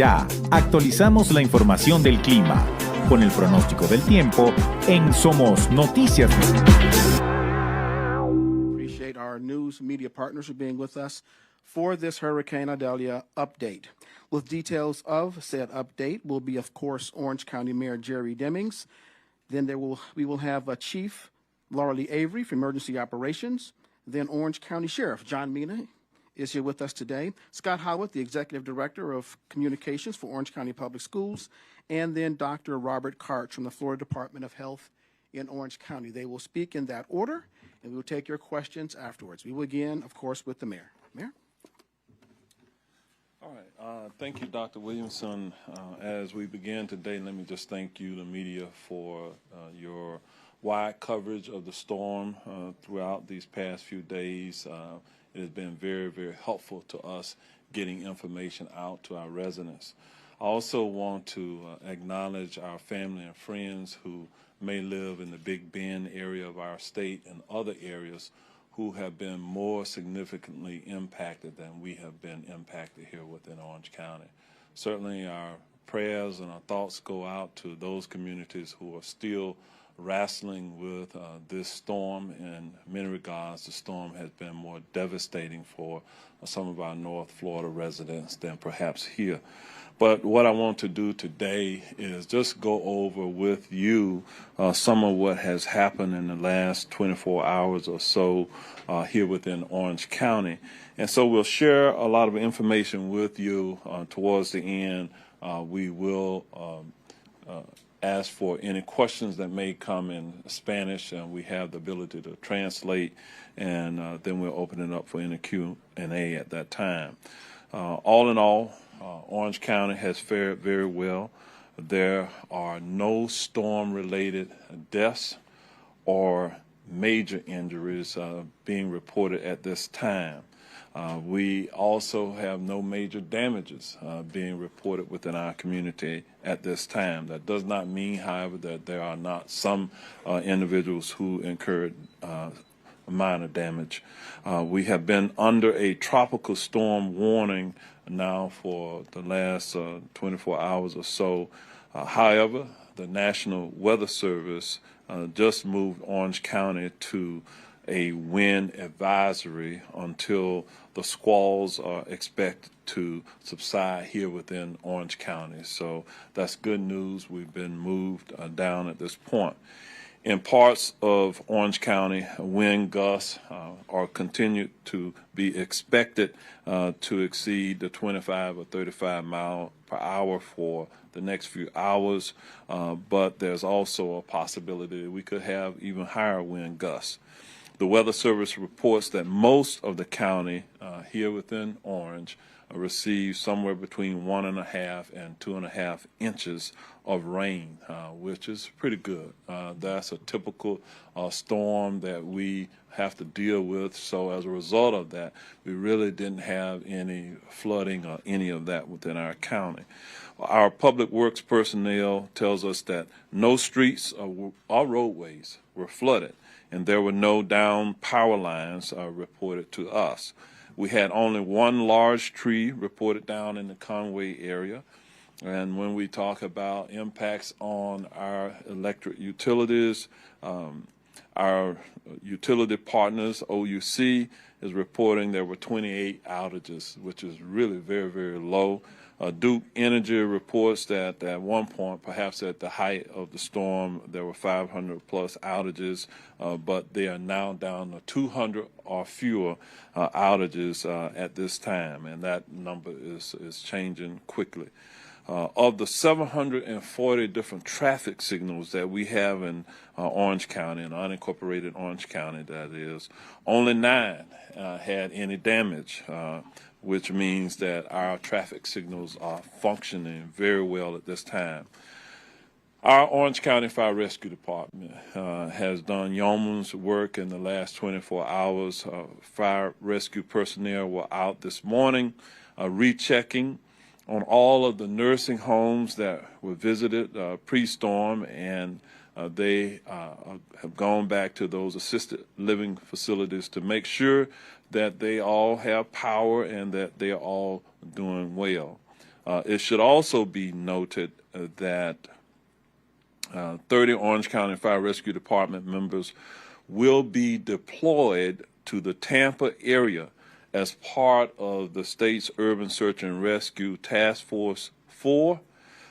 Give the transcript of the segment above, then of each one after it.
ya, actualizamos la información del clima con el pronóstico del tiempo en Somos Noticias. Appreciate our news media partners for being with us for this Hurricane Idalia update. With details of said update will be, of course, Orange County Mayor Jerry Demings. Then we will have Chief Laura Lee Avery for Emergency Operations. Then Orange County Sheriff John Mina is here with us today. Scott Howard, the Executive Director of Communications for Orange County Public Schools. And then Dr. Robert Karch from the Florida Department of Health in Orange County. They will speak in that order, and we will take your questions afterwards. We will begin, of course, with the Mayor. Mayor? All right. Thank you, Dr. Williamson. As we begin today, let me just thank you, the media, for your wide coverage of the storm throughout these past few days. It has been very, very helpful to us getting information out to our residents. I also want to acknowledge our family and friends who may live in the Big Bend area of our state and other areas who have been more significantly impacted than we have been impacted here within Orange County. Certainly our prayers and our thoughts go out to those communities who are still wrestling with this storm. In many regards, the storm has been more devastating for some of our North Florida residents than perhaps here. But what I want to do today is just go over with you some of what has happened in the last 24 hours or so here within Orange County. And so we'll share a lot of information with you towards the end. We will ask for any questions that may come in Spanish, and we have the ability to translate, and then we'll open it up for any Q&A at that time. All in all, Orange County has fared very well. There are no storm-related deaths or major injuries being reported at this time. We also have no major damages being reported within our community at this time. That does not mean, however, that there are not some individuals who incurred minor damage. We have been under a tropical storm warning now for the last 24 hours or so. However, the National Weather Service just moved Orange County to a wind advisory until the squalls are expected to subside here within Orange County. So that's good news. We've been moved down at this point. In parts of Orange County, wind gusts are continued to be expected to exceed the 25 or 35 mile per hour for the next few hours, but there's also a possibility that we could have even higher wind gusts. The Weather Service reports that most of the county here within Orange received somewhere between 1.5 and 2.5 inches of rain, which is pretty good. That's a typical storm that we have to deal with. So as a result of that, we really didn't have any flooding or any of that within our county. Our public works personnel tells us that no streets or roadways were flooded, and there were no down power lines reported to us. We had only one large tree reported down in the Conway area. And when we talk about impacts on our electric utilities, our utility partners, OUC, is reporting there were 28 outages, which is really very, very low. Duke Energy reports that at one point, perhaps at the height of the storm, there were 500 plus outages, but they are now down to 200 or fewer outages at this time, and that number is changing quickly. Of the 740 different traffic signals that we have in Orange County, in unincorporated Orange County, that is, only 9 had any damage, which means that our traffic signals are functioning very well at this time. Our Orange County Fire Rescue Department has done yeoman's work in the last 24 hours. Fire rescue personnel were out this morning rechecking on all of the nursing homes that were visited pre-storm, and they have gone back to those assisted living facilities to make sure that they all have power and that they are all doing well. It should also be noted that 30 Orange County Fire Rescue Department members will be deployed to the Tampa area as part of the state's Urban Search and Rescue Task Force 4.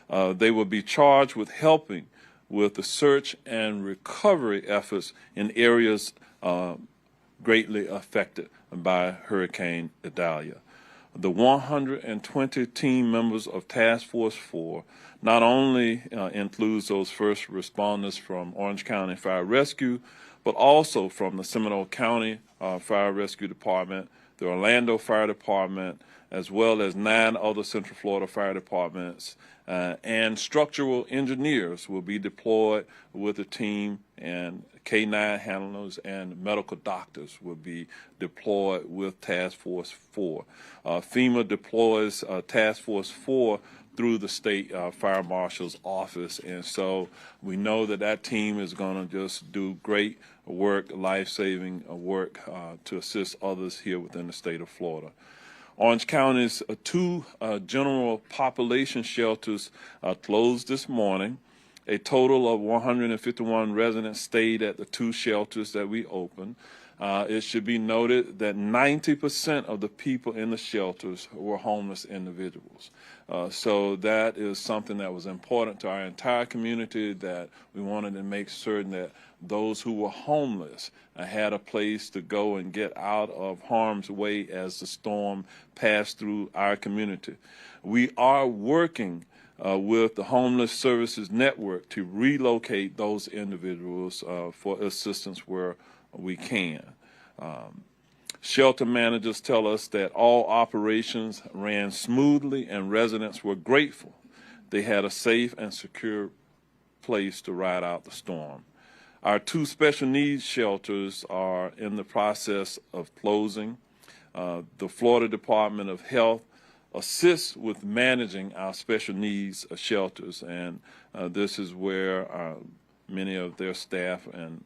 They will be charged with helping with the search and recovery efforts in areas greatly affected by Hurricane Idalia. The 120 team members of Task Force 4 not only includes those first responders from Orange County Fire Rescue, but also from the Seminole County Fire Rescue Department, the Orlando Fire Department, as well as 9 other Central Florida fire departments, and structural engineers will be deployed with the team, and K-9 handlers and medical doctors will be deployed with Task Force 4. FEMA deploys Task Force 4 through the state fire marshal's office, and so we know that that team is going to just do great work, life-saving work to assist others here within the state of Florida. Orange County's 2 general population shelters closed this morning. A total of 151 residents stayed at the 2 shelters that we opened. It should be noted that 90% of the people in the shelters were homeless individuals. So that is something that was important to our entire community, that we wanted to make certain that those who were homeless had a place to go and get out of harm's way as the storm passed through our community. We are working with the Homeless Services Network to relocate those individuals for assistance where we can. Shelter managers tell us that all operations ran smoothly and residents were grateful they had a safe and secure place to ride out the storm. Our 2 special needs shelters are in the process of closing. The Florida Department of Health assists with managing our special needs shelters, and this is where many of their staff and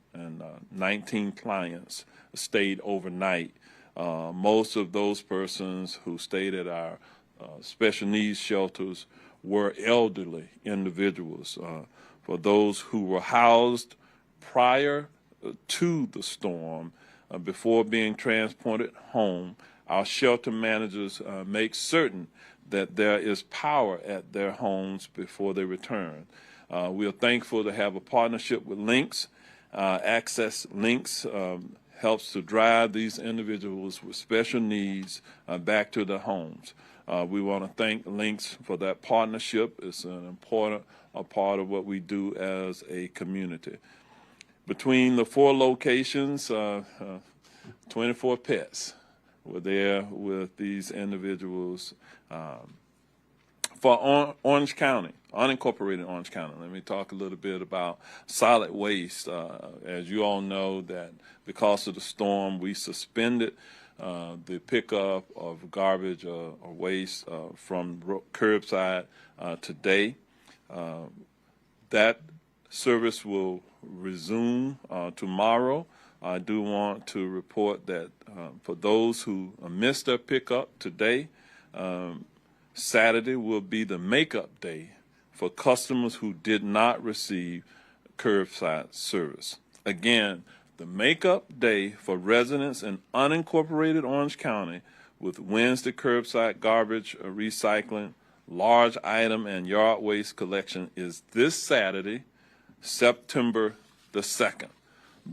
19 clients stayed overnight. Most of those persons who stayed at our special needs shelters were elderly individuals. For those who were housed prior to the storm, before being transported home, our shelter managers make certain that there is power at their homes before they return. We are thankful to have a partnership with Links. Access Links helps to drive these individuals with special needs back to their homes. We want to thank Links for that partnership. It's an important part of what we do as a community. Between the 4 locations, 24 pets were there with these individuals. For Orange County, unincorporated Orange County, let me talk a little bit about solid waste. As you all know, that because of the storm, we suspended the pickup of garbage or waste from curbside today. That service will resume tomorrow. I do want to report that for those who missed their pickup today, Saturday will be the makeup day for customers who did not receive curbside service. Again, the makeup day for residents in unincorporated Orange County with Wednesday curbside garbage recycling, large item and yard waste collection is this Saturday, September the 2nd.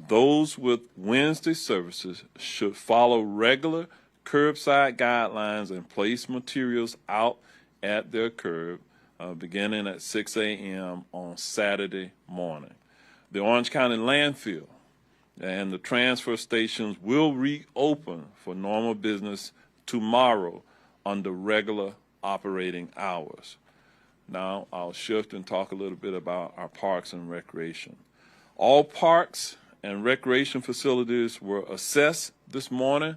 Those with Wednesday services should follow regular curbside guidelines and place materials out at their curb beginning at 6 a.m. on Saturday morning. The Orange County landfill and the transfer stations will reopen for normal business tomorrow under regular operating hours. Now I'll shift and talk a little bit about our parks and recreation. All parks and recreation facilities were assessed this morning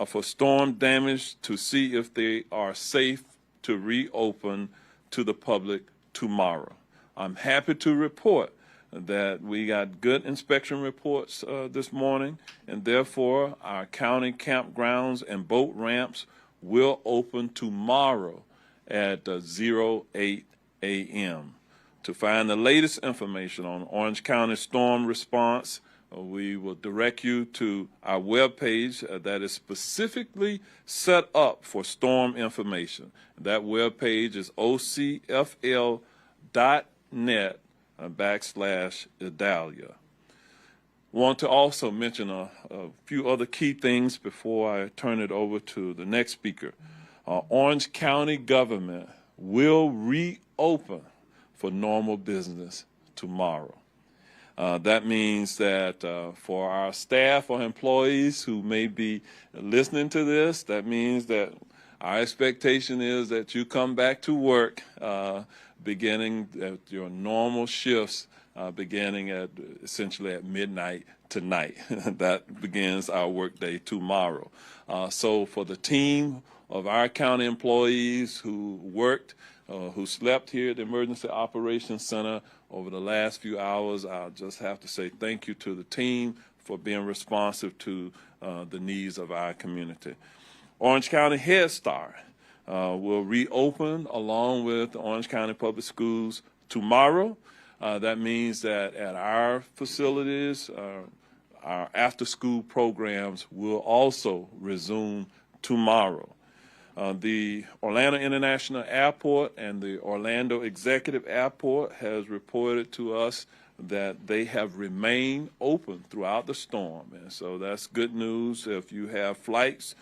for storm damage to see if they are safe to reopen to the public tomorrow. I'm happy to report that we got good inspection reports this morning, and therefore our county campgrounds and boat ramps will open tomorrow at 08 a.m. To find the latest information on Orange County storm response, we will direct you to our webpage that is specifically set up for storm information. That webpage is ocfl.net/Idalia. Want to also mention a few other key things before I turn it over to the next speaker. Orange County government will reopen for normal business tomorrow. That means that for our staff or employees who may be listening to this, that means that our expectation is that you come back to work beginning at your normal shifts beginning at essentially at midnight tonight. That begins our workday tomorrow. So for the team of our county employees who worked, who slept here at the Emergency Operations Center over the last few hours, I'll just have to say thank you to the team for being responsive to the needs of our community. Orange County Head Start will reopen along with the Orange County Public Schools tomorrow. That means that at our facilities, our after-school programs will also resume tomorrow. The Orlando International Airport and the Orlando Executive Airport has reported to us that they have remained open throughout the storm, and so that's good news if you have flights.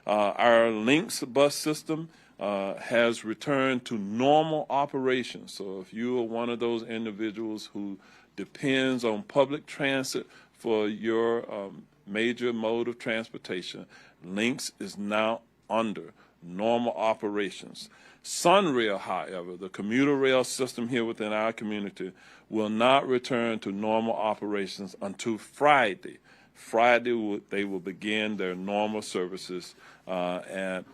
Our Lynx bus system has returned to normal operations. So if you are one of those individuals who depends on public transit for your major mode of transportation, Lynx is now under normal operations. Sunrail, however, the commuter rail system here within our community, will not return to normal operations until Friday. Friday, they will begin their normal services on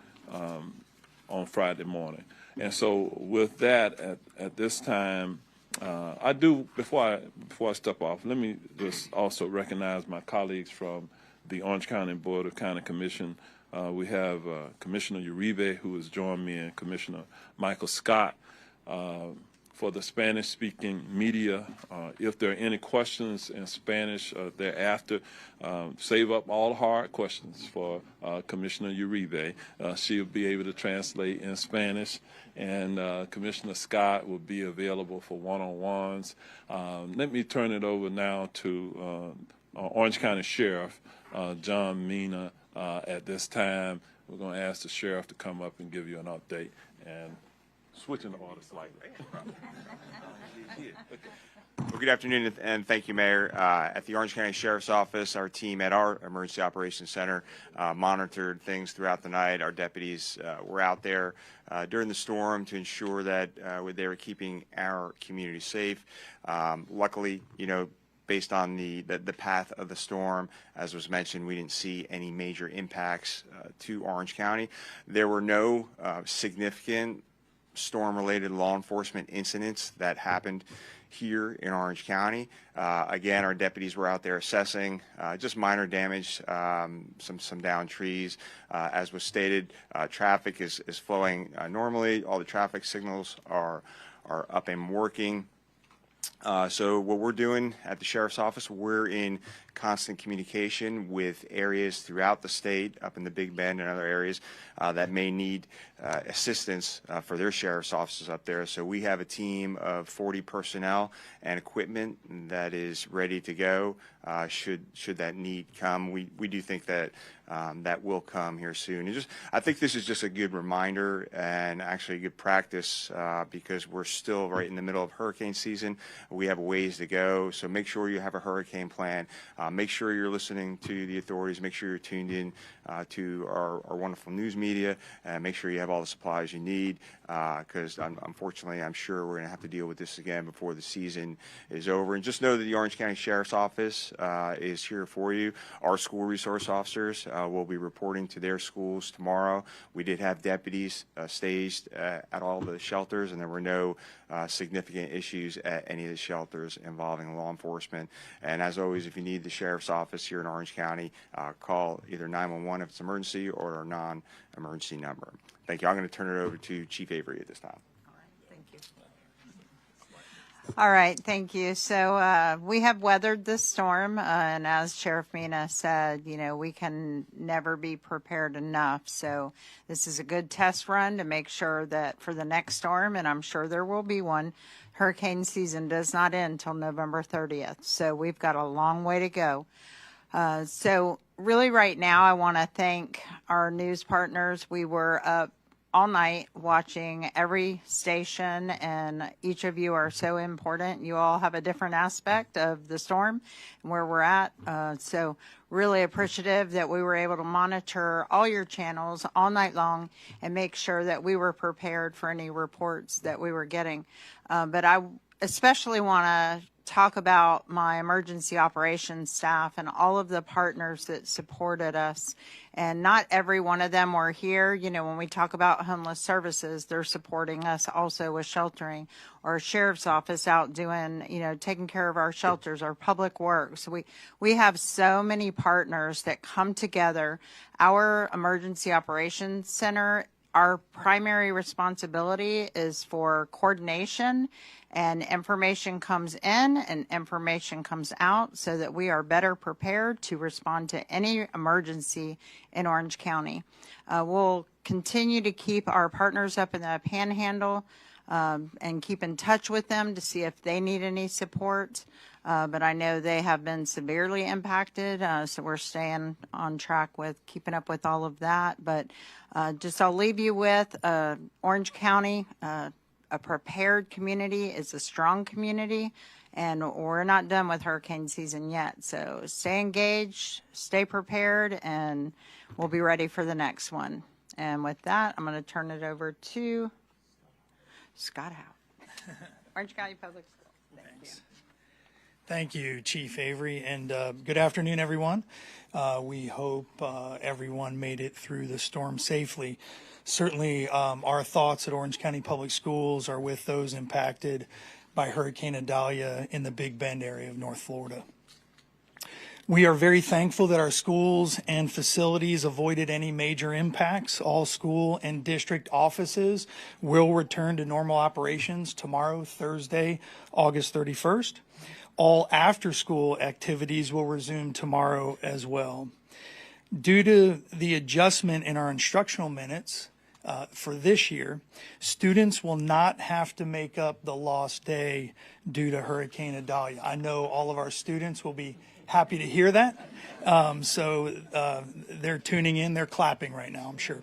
Friday morning. And so with that, at this time, I do, before I step off, let me just also recognize my colleagues from the Orange County Board of County Commission. We have Commissioner Uribe, who has joined me, and Commissioner Michael Scott. For the Spanish-speaking media, if there are any questions in Spanish thereafter, save up all hard questions for Commissioner Uribe. She'll be able to translate in Spanish, and Commissioner Scott will be available for one-on-ones. Let me turn it over now to Orange County Sheriff John Mina. At this time, we're going to ask the sheriff to come up and give you an update, and switching the order slightly. Well, good afternoon, and thank you, Mayor. At the Orange County Sheriff's Office, our team at our Emergency Operations Center monitored things throughout the night. Our deputies were out there during the storm to ensure that they were keeping our community safe. Luckily, you know, based on the path of the storm, as was mentioned, we didn't see any major impacts to Orange County. There were no significant storm-related law enforcement incidents that happened here in Orange County. Again, our deputies were out there assessing just minor damage, some downed trees. As was stated, traffic is flowing normally. All the traffic signals are up and working. So what we're doing at the Sheriff's Office, we're in constant communication with areas throughout the state, up in the Big Bend and other areas that may need assistance for their sheriff's offices up there. So we have a team of 40 personnel and equipment that is ready to go should that need come. We do think that that will come here soon. And I think this is just a good reminder and actually a good practice because we're still right in the middle of hurricane season. We have a ways to go, so make sure you have a hurricane plan. Make sure you're listening to the authorities. Make sure you're tuned in to our wonderful news media, and make sure you have all the supplies you need because unfortunately I'm sure we're going to have to deal with this again before the season is over. And just know that the Orange County Sheriff's Office is here for you. Our school resource officers will be reporting to their schools tomorrow. We did have deputies staged at all the shelters, and there were no significant issues at any of the shelters involving law enforcement. And as always, if you need the Sheriff's Office here in Orange County. Call either 911 if it's emergency or our non-emergency number. Thank you. I'm going to turn it over to Chief Avery at this time. All right, thank you. So we have weathered this storm, and as Sheriff Mina said, you know, we can never be prepared enough. So this is a good test run to make sure that for the next storm, and I'm sure there will be one, hurricane season does not end until November 30th. So we've got a long way to go. So really right now, I want to thank our news partners. We were up all night watching every station, and each of you are so important. You all have a different aspect of the storm and where we're at. So really appreciative that we were able to monitor all your channels all night long and make sure that we were prepared for any reports that we were getting. But I especially want to talk about my emergency operations staff and all of the partners that supported us. And not every one of them were here. You know, when we talk about homeless services, they're supporting us also with sheltering, or sheriff's office out doing, you know, taking care of our shelters, our public works. We have so many partners that come together. Our emergency operations center, our primary responsibility is for coordination, and information comes in and information comes out so that we are better prepared to respond to any emergency in Orange County. We'll continue to keep our partners up in the Panhandle and keep in touch with them to see if they need any support. But I know they have been severely impacted, so we're staying on track with keeping up with all of that. But just I'll leave you with Orange County, a prepared community is a strong community, and we're not done with hurricane season yet. So stay engaged, stay prepared, and we'll be ready for the next one. And with that, I'm going to turn it over to Scott Howe, Orange County Public Schools. Thank you. Thank you, Chief Avery, and good afternoon, everyone. We hope everyone made it through the storm safely. Certainly, our thoughts at Orange County Public Schools are with those impacted by Hurricane Idalia in the Big Bend area of North Florida. We are very thankful that our schools and facilities avoided any major impacts. All school and district offices will return to normal operations tomorrow, Thursday, August 31st. All after-school activities will resume tomorrow as well. Due to the adjustment in our instructional minutes for this year, students will not have to make up the lost day due to Hurricane Idalia. I know all of our students will be happy to hear that. So they're tuning in, they're clapping right now, I'm sure.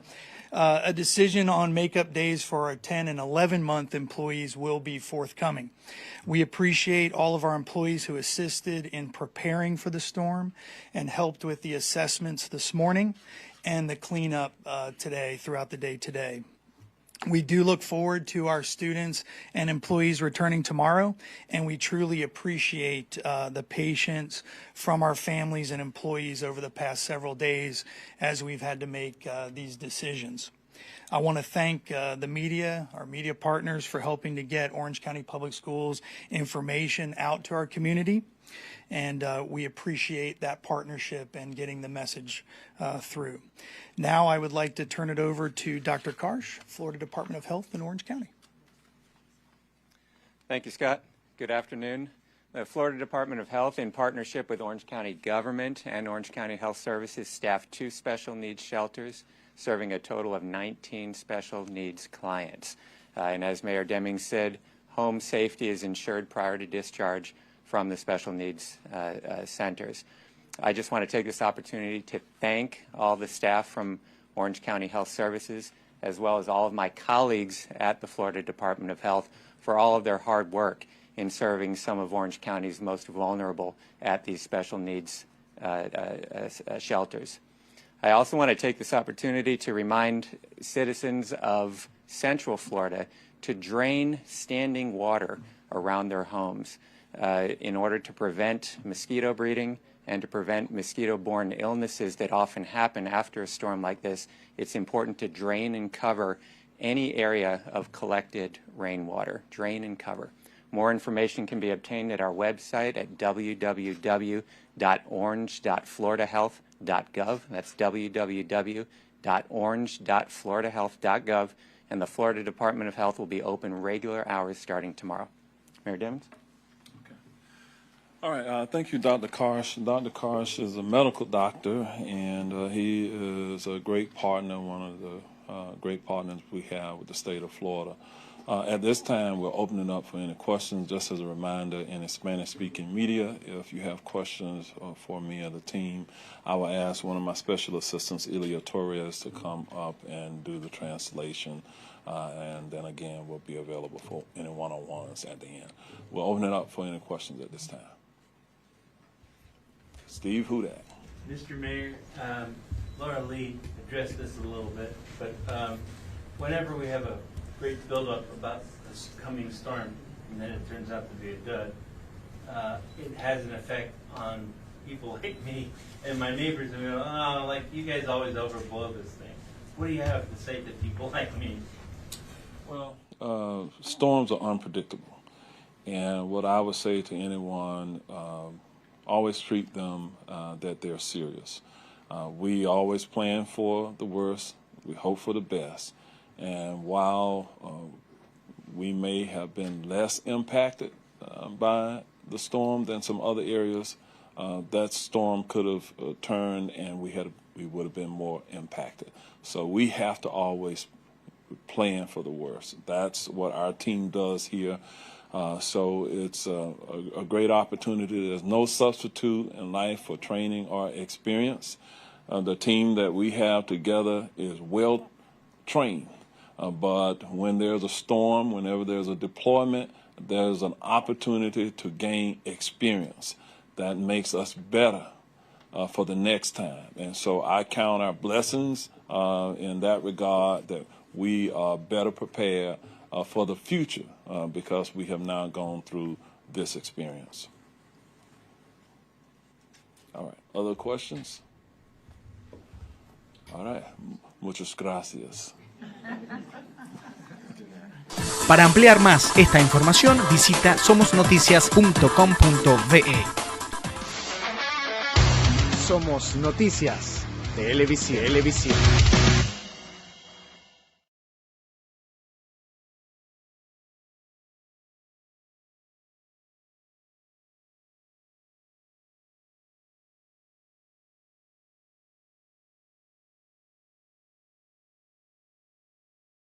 A decision on makeup days for our 10 and 11-month employees will be forthcoming. We appreciate all of our employees who assisted in preparing for the storm and helped with the assessments this morning and the cleanup today, throughout the day today. We do look forward to our students and employees returning tomorrow, and we truly appreciate the patience from our families and employees over the past several days as we've had to make these decisions. I want to thank the media, our media partners, for helping to get Orange County Public Schools information out to our community. And we appreciate that partnership and getting the message through. Now I would like to turn it over to Dr. Karsh, Florida Department of Health in Orange County. Thank you, Scott. Good afternoon. The Florida Department of Health, in partnership with Orange County Government and Orange County Health Services, staffed 2 special needs shelters, serving a total of 19 special needs clients. And as Mayor Deming said, home safety is ensured prior to discharge from the special needs centers. I just want to take this opportunity to thank all the staff from Orange County Health Services, as well as all of my colleagues at the Florida Department of Health, for all of their hard work in serving some of Orange County's most vulnerable at these special needs shelters. I also want to take this opportunity to remind citizens of Central Florida to drain standing water around their homes in order to prevent mosquito breeding and to prevent mosquito-borne illnesses that often happen after a storm like this. It's important to drain and cover any area of collected rainwater. Drain and cover. More information can be obtained at our website at www.orange.floridahealth.gov. That's www.orange.floridahealth.gov. And the Florida Department of Health will be open regular hours starting tomorrow. Mayor Dimmons? All right, thank you, Dr. Karsh. Dr. Karsh is a medical doctor, and he is a great partner, one of the great partners we have with the state of Florida. At this time, we're opening up for any questions. Just as a reminder, in the Spanish-speaking media, if you have questions for me or the team, I will ask one of my special assistants, Idalia Torres, to come up and do the translation. And then again, we'll be available for any one-on-ones at the end. We'll open it up for any questions at this time. Steve Hudak. Mr. Mayor, Laura Lee addressed this a little bit, but whenever we have a great buildup about this coming storm, and then it turns out to be a dud, it has an effect on people like me and my neighbors, and we go, oh, like, you guys always overblow this thing. What do you have to say to people like me? Well, storms are unpredictable, and what I would say to anyone, always treat them that they're serious. We always plan for the worst, we hope for the best, and while we may have been less impacted by the storm than some other areas, that storm could have turned and we would have been more impacted. So we have to always plan for the worst. That's what our team does here. So it's a great opportunity. There's no substitute in life for training or experience. The team that we have together is well trained, but when there's a storm, whenever there's a deployment, there's an opportunity to gain experience that makes us better for the next time. And so I count our blessings in that regard, that we are better prepared for the future because we have now gone through this experience. All right, other questions? All right, muchas gracias. Para ampliar más esta información, visita somosnoticias.com.be. Somos Noticias, Televisión.